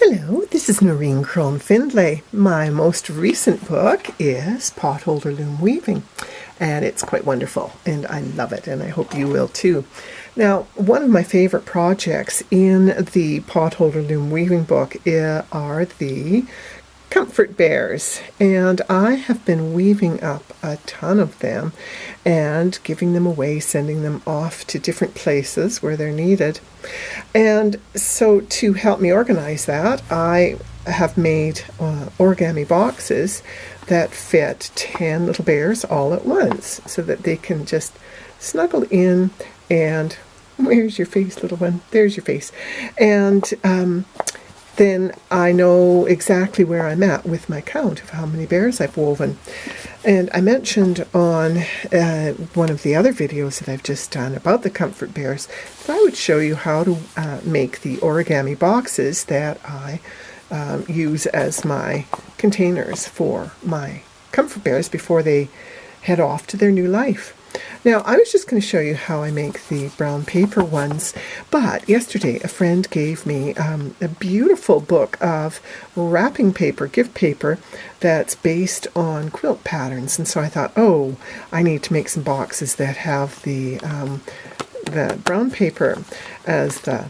Hello, this is Noreen Crone-Findlay. My most recent book is Potholder Loom Weaving, and it's quite wonderful, and I love it, and I hope you will too. Now, one of my favorite projects in the Potholder Loom Weaving book are the comfort bears, and I have been weaving up a ton of them and giving them away, sending them off to different places where they're needed. And so to help me organize that, I have made origami boxes that fit 10 little bears all at once so that they can just snuggle in and where's your face, little one? There's your face. And then I know exactly where I'm at with my count of how many bears I've woven. And I mentioned on one of the other videos that I've just done about the comfort bears that I would show you how to make the origami boxes that I use as my containers for my comfort bears before they head off to their new life. Now, I was just going to show you how I make the brown paper ones, but yesterday a friend gave me a beautiful book of wrapping paper, gift paper, that's based on quilt patterns, and so I thought, oh, I need to make some boxes that have the brown paper as the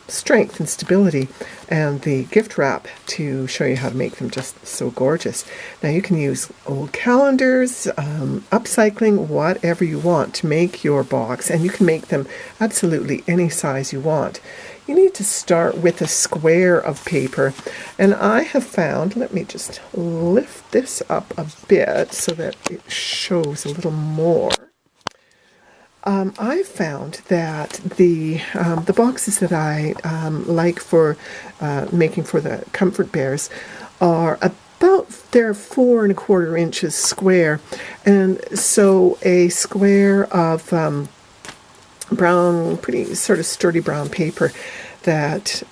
strength and stability, and the gift wrap to show you how to make them just so gorgeous. Now you can use old calendars, upcycling, whatever you want to make your box, and you can make them absolutely any size you want. You need to start with a square of paper, and I have found, let me just lift this up a bit so that it shows a little more. I found that the boxes that I like for making for the comfort bears are they're 4 1/4 inches square, and so a square of brown, pretty sort of sturdy brown paper that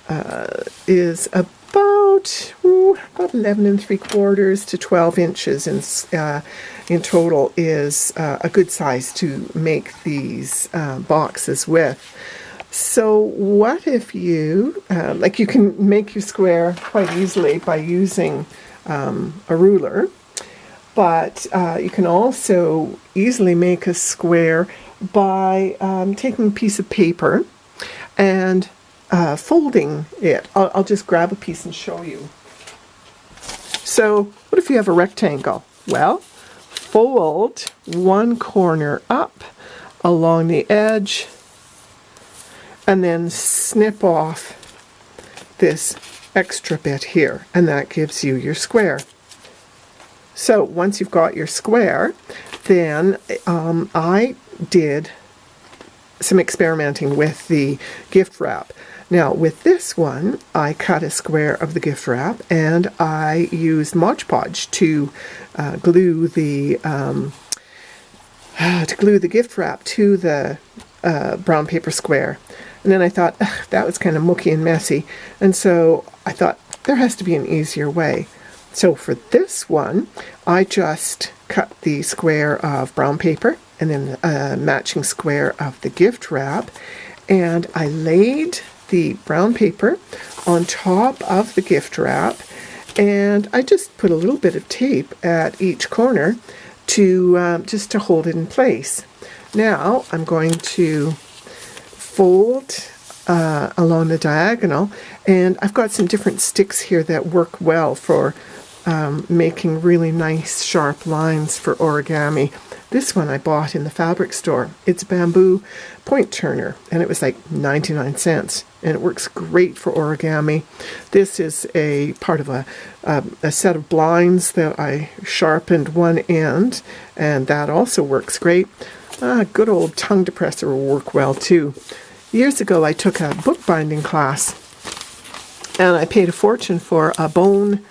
is about 11 3/4 to 12 inches in total is a good size to make these boxes with. So what if you, you can make your square quite easily by using a ruler, but you can also easily make a square by taking a piece of paper and folding it. I'll just grab a piece and show you. So what if you have a rectangle? Well, fold one corner up along the edge and then snip off this extra bit here, and that gives you your square. So once you've got your square, then I did some experimenting with the gift wrap. Now with this one, I cut a square of the gift wrap and I used Mod Podge to glue the gift wrap to the brown paper square. And then I thought that was kind of mucky and messy, and so I thought there has to be an easier way. So for this one, I just cut the square of brown paper and then a matching square of the gift wrap, and I laid the brown paper on top of the gift wrap, and I just put a little bit of tape at each corner to just to hold it in place. Now I'm going to fold along the diagonal, and I've got some different sticks here that work well for making really nice sharp lines for origami. This one I bought in the fabric store. It's a bamboo point turner, and it was like 99 cents, and it works great for origami. This is a part of a set of blinds that I sharpened one end, and that also works great. A good old tongue depressor will work well too. Years ago I took a bookbinding class, and I paid a fortune for a bone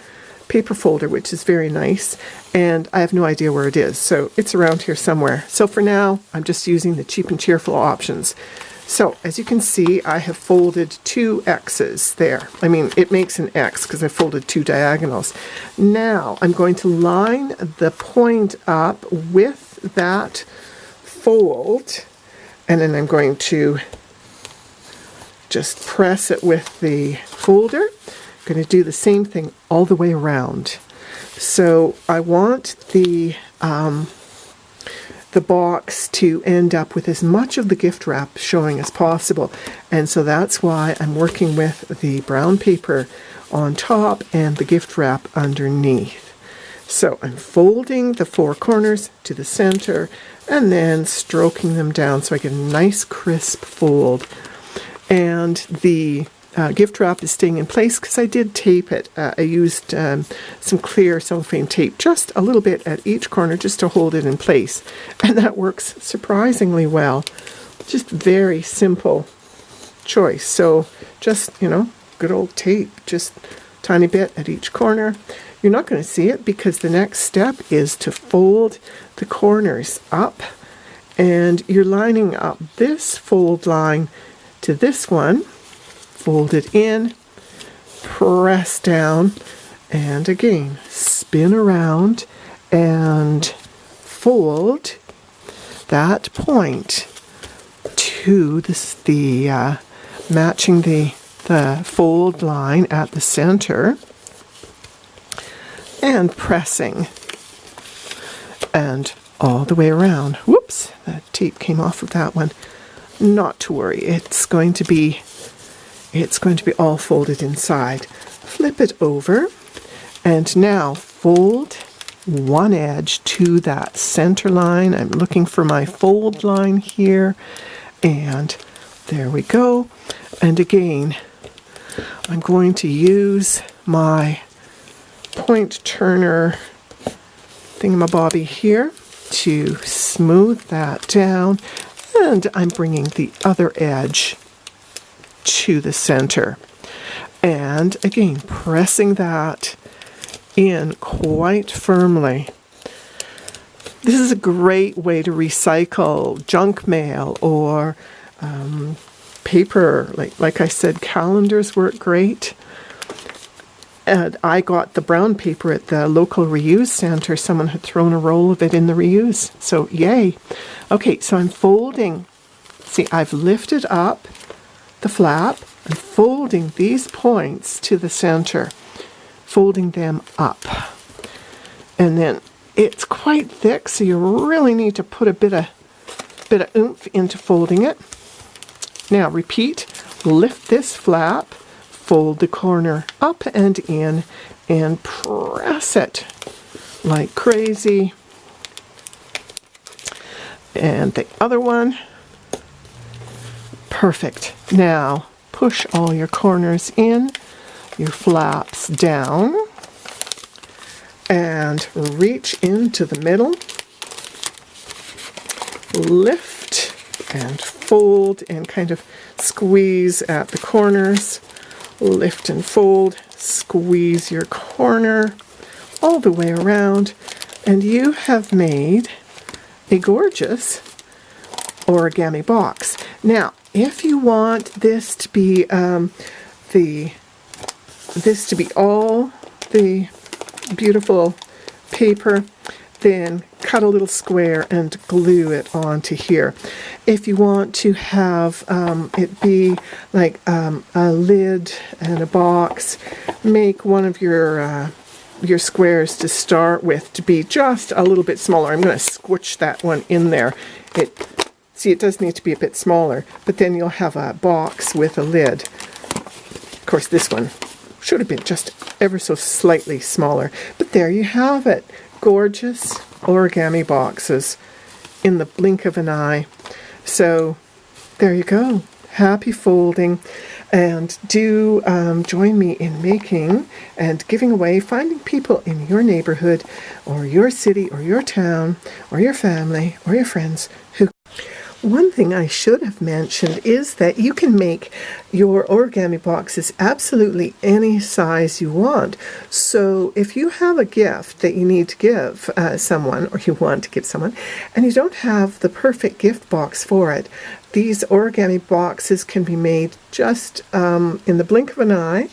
paper folder, which is very nice, and I have no idea where it is, so it's around here somewhere. So for now, I'm just using the cheap and cheerful options. So as you can see, I have folded 2 X's there. I mean, it makes an X because I folded 2 diagonals. Now I'm going to line the point up with that fold, and then I'm going to just press it with the folder, going to do the same thing all the way around. So I want the box to end up with as much of the gift wrap showing as possible. And so that's why I'm working with the brown paper on top and the gift wrap underneath. So I'm folding the four corners to the center and then stroking them down so I get a nice crisp fold. And the gift wrap is staying in place because I did tape it. I used some clear cellophane tape just a little bit at each corner just to hold it in place. And that works surprisingly well. Just very simple choice. So just, good old tape, just tiny bit at each corner. You're not going to see it because the next step is to fold the corners up. And you're lining up this fold line to this one. Fold it in, press down, and again, spin around and fold that point to the matching the fold line at the center and pressing and all the way around. Whoops, that tape came off of that one. Not to worry, it's going to be all folded inside. Flip it over and now fold one edge to that center line. I'm looking for my fold line here, and there we go. And again, I'm going to use my point turner thingamabobby here to smooth that down, and I'm bringing the other edge to the center. And again, pressing that in quite firmly. This is a great way to recycle junk mail or paper. Like I said, calendars work great. And I got the brown paper at the local reuse center. Someone had thrown a roll of it in the reuse. So yay. Okay, so I'm folding. See, I've lifted up the flap and folding these points to the center, folding them up. And then it's quite thick, so you really need to put a bit of oomph into folding it. Now repeat, lift this flap, fold the corner up and in, and press it like crazy. And the other one. Perfect. Now push all your corners in, your flaps down, and reach into the middle. Lift and fold and kind of squeeze at the corners. Lift and fold, squeeze your corner all the way around, and you have made a gorgeous origami box. Now, if you want this to be all the beautiful paper, then cut a little square and glue it onto here. If you want to have it be like a lid and a box, make one of your squares to start with to be just a little bit smaller. I'm going to squish that one in there. See, it does need to be a bit smaller, but then you'll have a box with a lid. Of course, this one should have been just ever so slightly smaller, but there you have it. Gorgeous origami boxes in the blink of an eye. So there you go. Happy folding, and do join me in making and giving away, finding people in your neighborhood or your city or your town or your family or your friends who. One thing I should have mentioned is that you can make your origami boxes absolutely any size you want. So if you have a gift that you need to give someone, or you want to give someone, and you don't have the perfect gift box for it, these origami boxes can be made just in the blink of an eye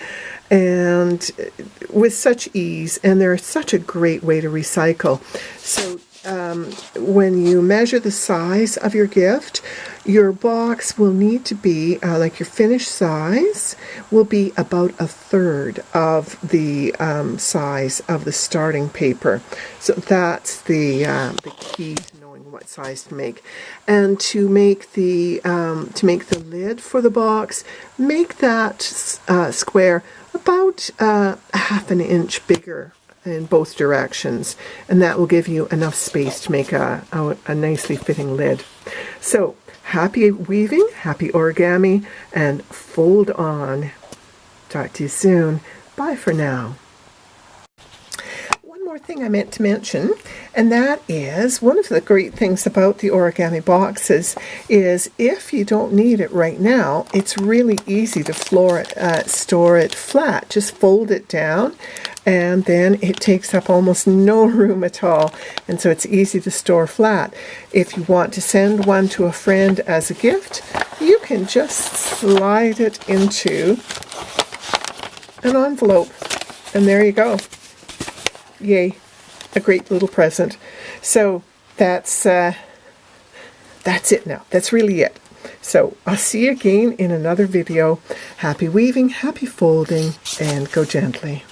and with such ease, and they're such a great way to recycle. So when you measure the size of your gift, your box will need to be, like your finished size, will be about a third of the size of the starting paper. So that's the key to knowing what size to make. And to make the lid for the box, make that square about half an inch bigger in both directions, and that will give you enough space to make a nicely fitting lid. So happy weaving, happy origami, and fold on. Talk to you soon. Bye for now. One more thing I meant to mention, and that is one of the great things about the origami boxes is if you don't need it right now, it's really easy to store it flat. Just fold it down, and then it takes up almost no room at all, and so it's easy to store flat. If you want to send one to a friend as a gift, you can just slide it into an envelope, and there you go. Yay, a great little present. So that's it now. That's really it. So I'll see you again in another video. Happy weaving, happy folding, and go gently.